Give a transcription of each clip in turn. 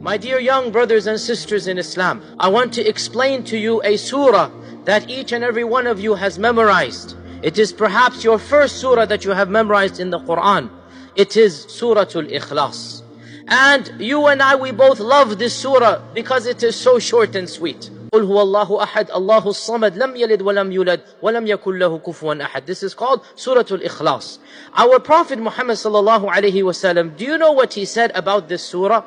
My dear young brothers and sisters in Islam, I want to explain to you a surah that each and every one of you has memorized. It is perhaps your first surah that you have memorized in the Quran. It is Surah Ikhlas. And you and I, we both love this surah because it is so short and sweet. قُلْ هُوَ اللَّهُ أَحَدٌ اللَّهُ الصَّمَدُ لَمْ يَلِدْ وَلَمْ يُولَدْ وَلَمْ يَكُنْ لَهُ كُفُوًا أَحَدٌ. This is called Surah Ikhlas. Our Prophet Muhammad sallallahu alayhi wasallam, do you know what he said about this surah?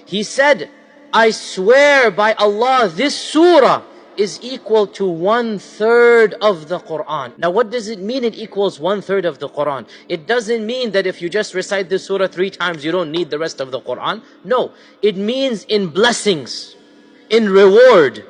He said, I swear by Allah, this surah is equal to 1/3 of the Quran. Now what does it mean it equals 1/3 of the Quran? It doesn't mean that if you just recite this surah 3 times, you don't need the rest of the Quran. No, it means in blessings, in reward,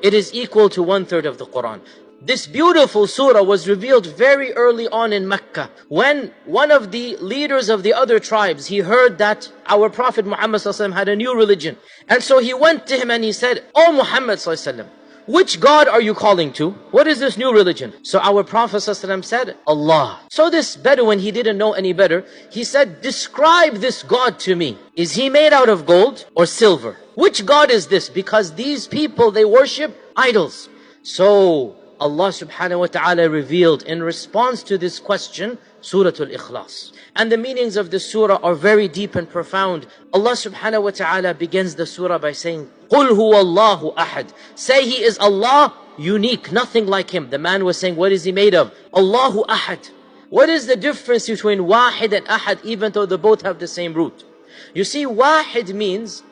it is equal to 1/3 of the Quran. This beautiful surah was revealed very early on in Mecca, when one of the leaders of the other tribes, he heard that our Prophet Muhammad ﷺ had a new religion. And so he went to him and he said, "O Muhammad ﷺ, which God are you calling to? What is this new religion?" So our Prophet ﷺ said, Allah. So this Bedouin, he didn't know any better. He said, describe this God to me. Is he made out of gold or silver? Which God is this? Because these people, they worship idols. So Allah subhanahu wa ta'ala revealed in response to this question, Surah Ikhlas. And the meanings of this surah are very deep and profound. Allah subhanahu wa ta'ala begins the surah by saying, قُلْ هُوَ اللَّهُ أَحَدٌ. Say He is Allah, unique, nothing like Him. The man was saying, what is He made of? Allahu Ahad. What is the difference between Wahid and Ahad, even though they both have the same root? You see, Wahid means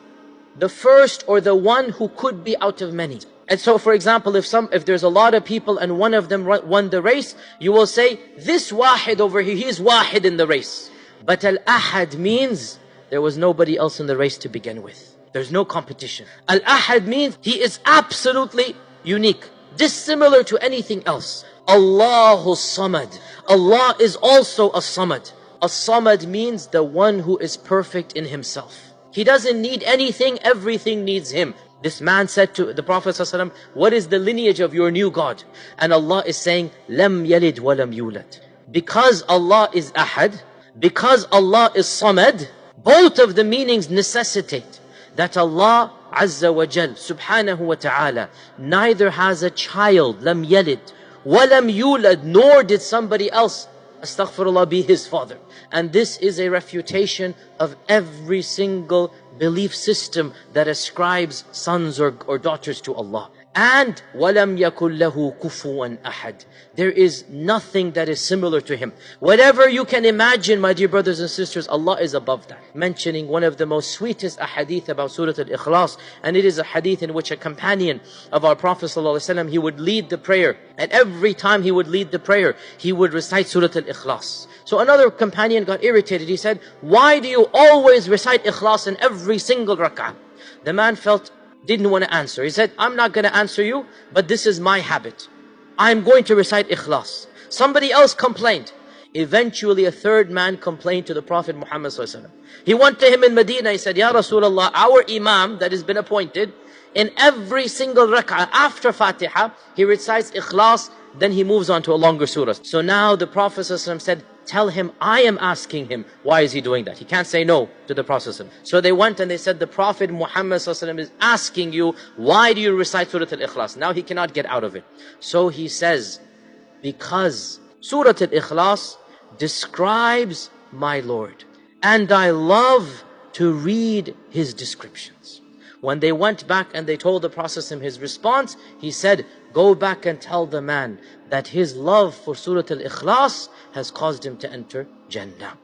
the first or the one who could be out of many. And so, for example, if there's a lot of people and one of them won the race, you will say, this Wahid over here, he's Wahid in the race. But Al-Ahad means there was nobody else in the race to begin with. There's no competition. Al-Ahad means He is absolutely unique, dissimilar to anything else. Allahu Samad. Allah is also a Samad. A Samad means the one who is perfect in Himself. He doesn't need anything, everything needs Him. This man said to the Prophet ﷺ, what is the lineage of your new God? And Allah is saying, Lam yalid wa lam yulad. Because Allah is Ahad, because Allah is Samad, both of the meanings necessitate that Allah Azza wa Jal, subhanahu wa ta'ala, neither has a child, Lam yalid, wa lam yulad, nor did somebody else, astaghfirullah, be his father. And this is a refutation of every single belief system that ascribes sons or daughters to Allah. And وَلَمْ يَكُنْ لَهُ كُفُوًا أَحَدٌ. There is nothing that is similar to Him. Whatever you can imagine, my dear brothers and sisters, Allah is above that. Mentioning one of the most sweetest ahadith about Surah Al-Ikhlas, and it is a hadith in which a companion of our Prophet ﷺ, he would lead the prayer. And every time he would lead the prayer, he would recite Surah Al-Ikhlas. So another companion got irritated. He said, why do you always recite Ikhlas in every single rak'ah? The man didn't want to answer. He said, I'm not going to answer you, but this is my habit. I'm going to recite Ikhlas. Somebody else complained. Eventually a third man complained to the Prophet Muhammad ﷺ. He went to him in Medina. He said, Ya Rasulullah, our Imam that has been appointed, in every single rak'ah after Fatiha, he recites Ikhlas, then he moves on to a longer surah. So now the Prophet ﷺ said, tell him I am asking him, why is he doing that? He can't say no to the Prophet ﷺ. So they went and they said, the Prophet Muhammad ﷺ is asking you, why do you recite Surah Al-Ikhlas? Now he cannot get out of it. So he says, because Surah Al-Ikhlas describes my Lord, and I love to read His descriptions. When they went back and they told the Prophet ﷺ his response, he said, go back and tell the man that his love for Surah Al-Ikhlas has caused him to enter Jannah.